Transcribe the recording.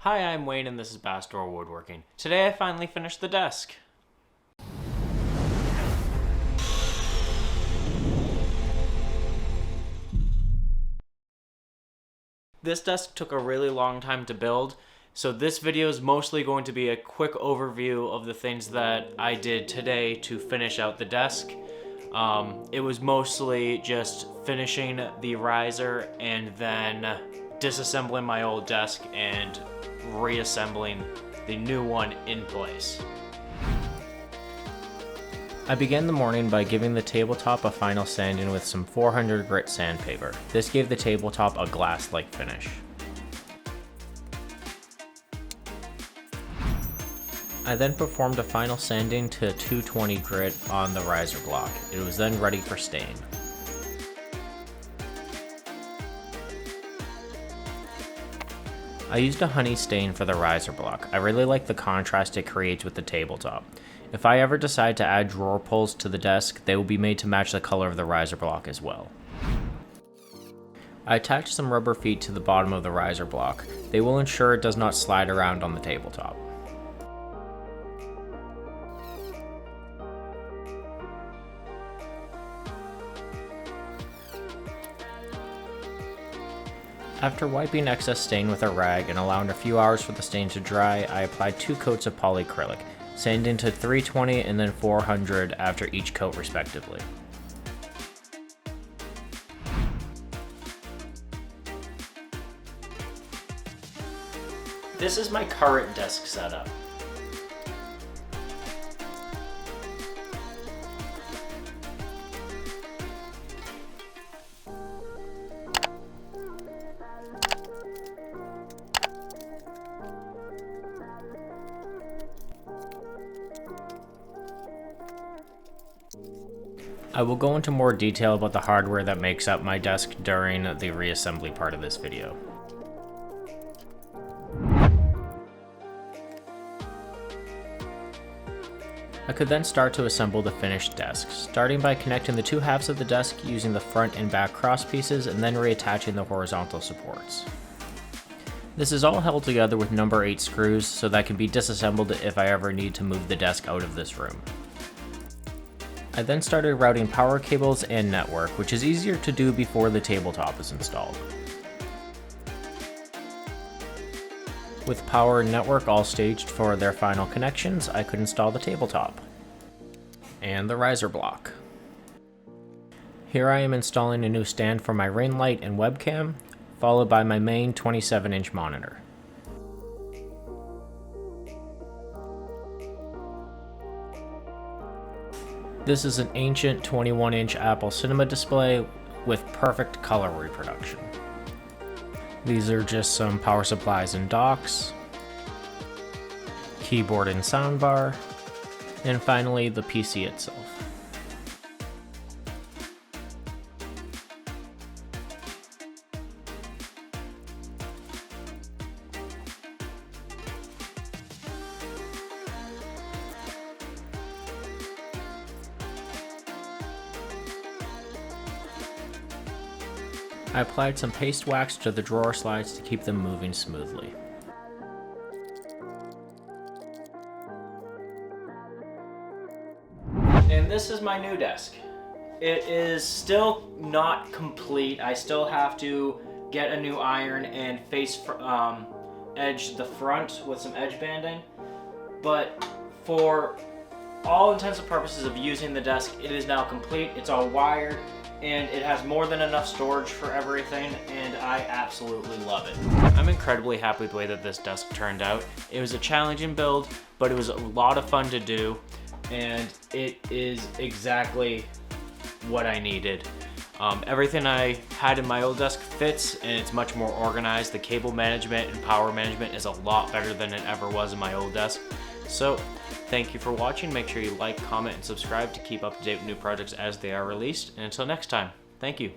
Hi, I'm Wayne and this is Backdoor Woodworking. Today I finally finished the desk. This desk took a really long time to build, so this video is mostly going to be a quick overview of the things that I did today to finish out the desk. It was mostly just finishing the riser and then disassembling my old desk and reassembling the new one in place. I began the morning by giving the tabletop a final sanding with some 400 grit sandpaper. This gave the tabletop a glass-like finish. I then performed a final sanding to 220 grit on the riser block. It was then ready for stain. I used a honey stain for the riser block. I really like the contrast it creates with the tabletop. If I ever decide to add drawer pulls to the desk, they will be made to match the color of the riser block as well. I attached some rubber feet to the bottom of the riser block. They will ensure it does not slide around on the tabletop. After wiping excess stain with a rag and allowing a few hours for the stain to dry, I applied 2 coats of polyacrylic, sanding to 320 and then 400 after each coat respectively. This is my current desk setup. I will go into more detail about the hardware that makes up my desk during the reassembly part of this video. I could then start to assemble the finished desk, starting by connecting the 2 halves of the desk using the front and back cross pieces and then reattaching the horizontal supports. This is all held together with number 8 screws so that can be disassembled if I ever need to move the desk out of this room. I then started routing power cables and network, which is easier to do before the tabletop is installed. With power and network all staged for their final connections, I could install the tabletop and the riser block. Here I am installing a new stand for my ring light and webcam, followed by my main 27-inch monitor. This is an ancient 21-inch Apple Cinema display with perfect color reproduction. These are just some power supplies and docks, keyboard and soundbar, and finally the PC itself. I applied some paste wax to the drawer slides to keep them moving smoothly. And this is my new desk. It is still not complete. I still have to get a new iron and edge the front with some edge banding. But for all intents and purposes of using the desk, it is now complete. It's all wired. And it has more than enough storage for everything, and I absolutely love it. I'm incredibly happy with the way that this desk turned out. It was a challenging build, but it was a lot of fun to do, and it is exactly what I needed. Everything I had in my old desk fits, and it's much more organized. The cable management and power management is a lot better than it ever was in my old desk. So, thank you for watching. Make sure you like, comment, and subscribe to keep up to date with new projects as they are released. And until next time, thank you.